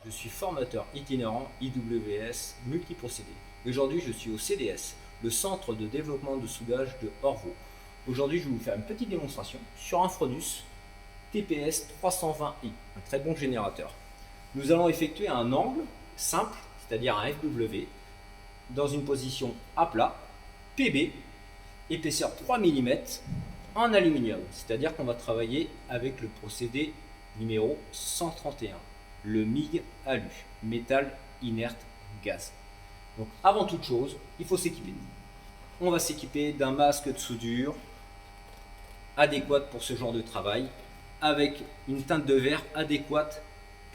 Je suis formateur itinérant IWS multiprocédé. Aujourd'hui, je suis au CDS, le Centre de développement de soudage de Orvaux. Aujourd'hui, je vais vous faire une petite démonstration sur un Frodus TPS 320i, un très bon générateur. Nous allons effectuer un angle simple, c'est-à-dire un FW, dans une position à plat, PB, épaisseur 3 mm, en aluminium. C'est-à-dire qu'on va travailler avec le procédé numéro 131, le MIG Alu, métal inerte gaz. Donc avant toute chose, il faut s'équiper. On va s'équiper d'un masque de soudure adéquat pour ce genre de travail, avec une teinte de verre adéquate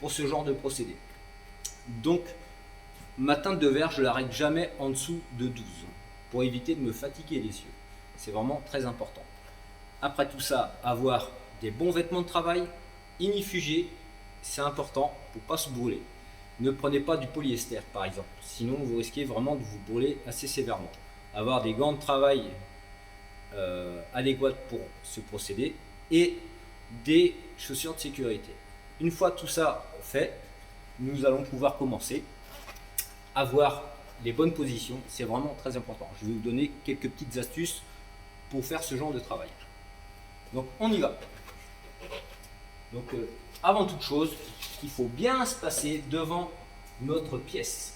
pour ce genre de procédé. Donc ma teinte de verre, je l'arrête jamais en dessous de 12 pour éviter de me fatiguer les yeux. C'est vraiment très important. Après tout ça, avoir des bons vêtements de travail, inifugés, c'est important pour ne pas se brûler. Ne prenez pas du polyester par exemple, sinon vous risquez vraiment de vous brûler assez sévèrement. Avoir des gants de travail adéquats pour ce procédé et des chaussures de sécurité. Une fois tout ça fait, nous allons pouvoir commencer. Avoir les bonnes positions, c'est vraiment très important. Je vais vous donner quelques petites astuces pour faire ce genre de travail. Donc on y va. Donc avant toute chose, il faut bien se passer devant notre pièce.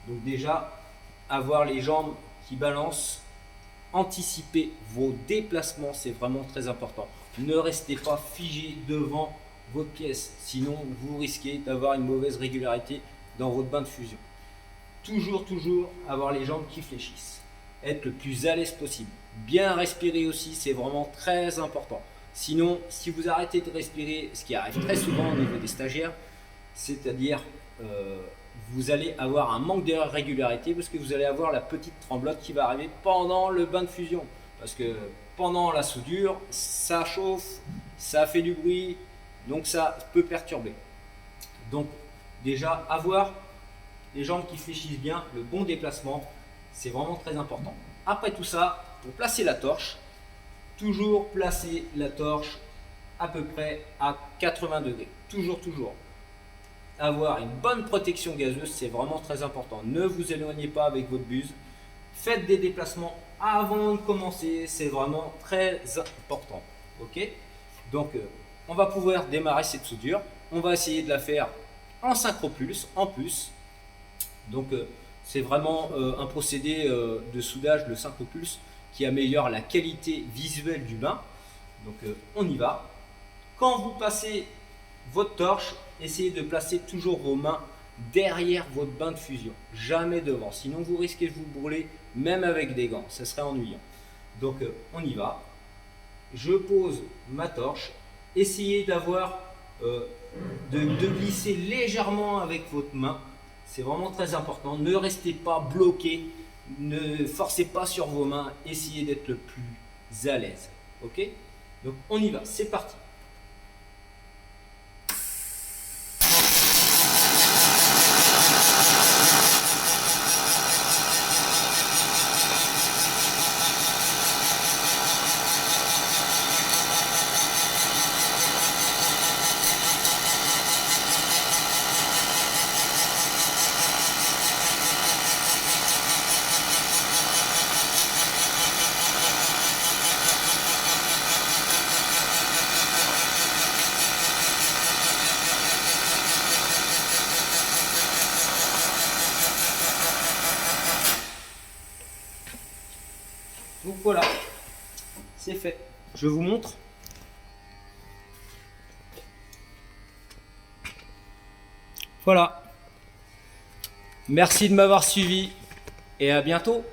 Donc déjà, avoir les jambes qui balancent, anticiper vos déplacements, c'est vraiment très important. Ne restez pas figé devant votre pièce, sinon vous risquez d'avoir une mauvaise régularité dans votre bain de fusion. Toujours avoir les jambes qui fléchissent. Être le plus à l'aise possible. Bien respirer aussi, c'est vraiment très important. Sinon, si vous arrêtez de respirer, ce qui arrive très souvent au niveau des stagiaires, c'est-à-dire vous allez avoir un manque de régularité parce que vous allez avoir la petite tremblote qui va arriver pendant le bain de fusion. Parce que pendant la soudure, ça chauffe, ça fait du bruit, donc ça peut perturber. Donc déjà, avoir les jambes qui fléchissent bien, le bon déplacement, c'est vraiment très important. Après tout ça, pour placer la torche, toujours placer la torche à peu près à 80 degrés. Toujours. Avoir une bonne protection gazeuse, c'est vraiment très important. Ne vous éloignez pas avec votre buse. Faites des déplacements avant de commencer, c'est vraiment très important. Ok? Donc, on va pouvoir démarrer cette soudure. On va essayer de la faire en synchropulse, en plus. Donc, c'est vraiment un procédé de soudage de synchropulse qui améliore la qualité visuelle du bain. Donc, on y va. Quand vous passez votre torche, essayez de placer toujours vos mains derrière votre bain de fusion, jamais devant, sinon vous risquez de vous brûler même avec des gants, ça serait ennuyant. Donc on y va, je pose ma torche, essayez d'avoir de glisser légèrement avec votre main, c'est vraiment très important, ne restez pas bloqué, ne forcez pas sur vos mains, essayez d'être le plus à l'aise, ok? Donc on y va, c'est parti. Donc voilà, c'est fait. Je vous montre. Voilà. Merci de m'avoir suivi et à bientôt.